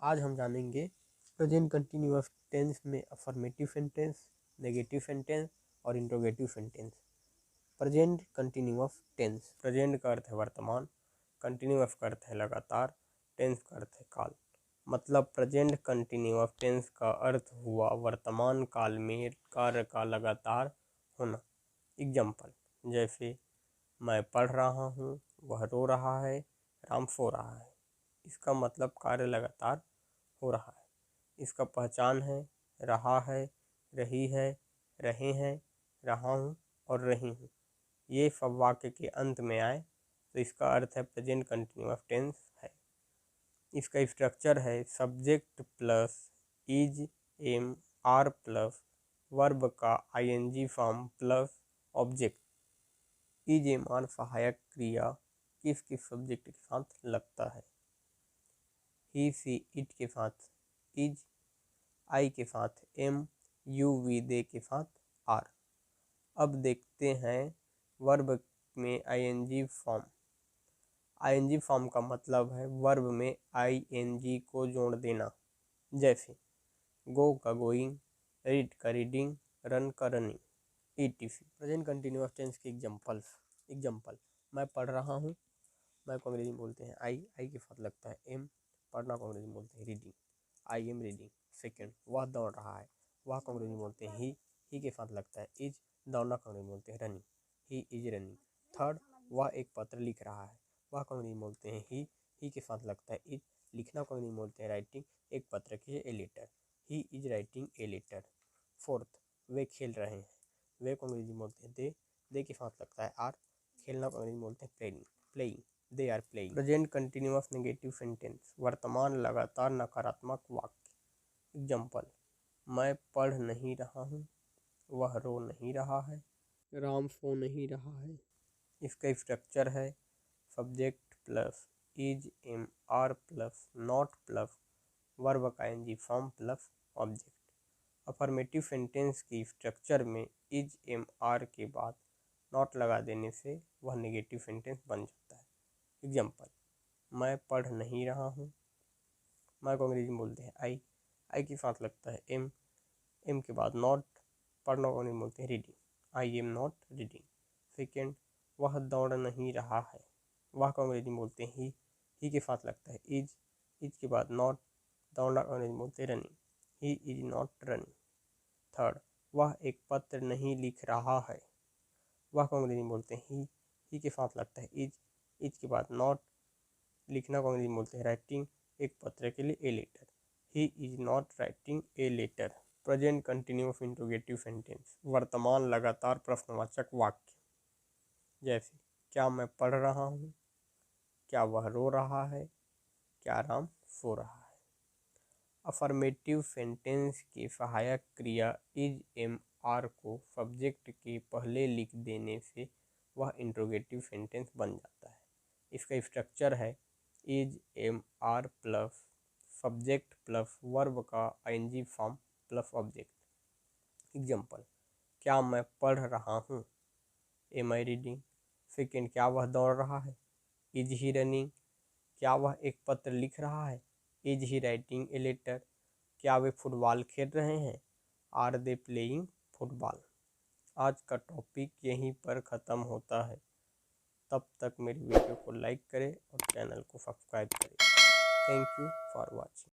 आज हम जानेंगे प्रेजेंट कंटिन्यूअस टेंस में अफर्मेटिव सेंटेंस, नेगेटिव सेंटेंस और interrogative sentence. Present continuous tense, present का अर्थ है वर्तमान, कंटिन्यूअस का अर्थ है लगातार, टेंस का अर्थ है काल। मतलब प्रेजेंट कंटिन्यूअस टेंस का अर्थ हुआ वर्तमान काल में कार्य का लगातार होना। एग्जाम्पल जैसे मैं पढ़ रहा हूँ, वह रो रहा है, राम सो रहा है। इसका मतलब कार्य लगातार हो रहा है। इसका पहचान है रहा है, रही है, रहे हैं, रहा हूँ और रही हूँ। ये सब वाक्य के अंत में आए तो इसका अर्थ है प्रेजेंट कंटिन्यूअस टेंस है। इसका स्ट्रक्चर है subject plus is am are plus verb का ING form plus object. Is am are सहायक क्रिया किस किस सब्जेक्ट के साथ लगता है। ही सी इट के साथ इज, आई के साथ एम, यू वी दे के साथ आर। अब देखते हैं वर्ब में आईएनजी फॉर्म। आईएनजी फॉर्म का मतलब है वर्ब में आईएनजी को जोड़ देना। जैसे गो का गोइंग, रीड का रीडिंग, रन का running, ETC. Present continuous tense के एग्जाम्पल मैं पढ़ रहा हूँ, मैं को अंग्रेजी में बोलते हैं आई के साथ लगता है एम, पढ़ना को अंग्रेजी में बोलते हैं reading, I am reading. Second वह दौड़ रहा है, वह को अंग्रेजी में बोलते हैं ही के साथ लगता है इज, दौड़ना को अंग्रेजी में बोलते हैं running, he is running. Third वह एक पत्र लिख रहा है, वह को अंग्रेजी में बोलते हैं ही के साथ लगता है इज, लिखना को अंग्रेजी में बोलते हैं राइटिंग, एक पत्र के a letter, he is writing a letter. Fourth वे खेल रहे हैं, वे को अंग्रेजी में बोलते हैं दे के साथ लगता है आर, खेलना को अंग्रेजी में बोलते हैं playing, they are playing. Present continuous negative sentence, वर्तमान लगातार नकारात्मक वाक्य। एग्जाम्पल मैं पढ़ नहीं रहा हूँ, वह रो नहीं रहा है, राम सो नहीं रहा है। इसका स्ट्रक्चर है subject plus is am are plus not plus verb का NG form plus object. Affirmative sentence की स्ट्रक्चर में इज एम आर के बाद नॉट लगा देने से वह नेगेटिव सेंटेंस बन जाता है। एग्जाम्पल मैं पढ़ नहीं रहा हूँ, मैं को अंग्रेजी में बोलते हैं आई के साथ लगता है एम के बाद नॉट, पढ़ना को अंग्रेजी में बोलते हैं reading, I am not reading. Second वह दौड़ नहीं रहा है, वह को अंग्रेजी में बोलते हैं ही के साथ लगता है इज के बाद नॉट, दौड़ना को अंग्रेजी में बोलते हैं running, he is not running. Third वह एक पत्र नहीं लिख रहा है, वह को अंग्रेजी में बोलते हैं ही के साथ लगता है इज के बाद नॉट, लिखना को अंग्रेजी में बोलते हैं राइटिंग, एक पत्र के लिए a letter, he is not writing a letter. Present continuous interrogative sentence, वर्तमान लगातार प्रश्नवाचक वाक्य। जैसे क्या मैं पढ़ रहा हूँ, क्या वह रो रहा है, क्या राम सो रहा है। अफर्मेटिव सेंटेंस की सहायक क्रिया इज एम आर को सब्जेक्ट के पहले लिख देने से वह इंट्रोगेटिव सेंटेंस बन जाता है। इसका स्ट्रक्चर है is am are plus subject plus verb का ING form plus object. Example क्या मैं पढ़ रहा हूँ, एम आई रीडिंग। सेकेंड क्या वह दौड़ रहा है, इज ही रनिंग। क्या वह एक पत्र लिख रहा है, is he writing a letter. क्या वे फुटबॉल खेल रहे हैं, आर दे प्लेइंग फुटबॉल। आज का टॉपिक यहीं पर ख़त्म होता है। तब तक मेरी वीडियो को लाइक करें और चैनल को सब्सक्राइब करें। Thank you for watching.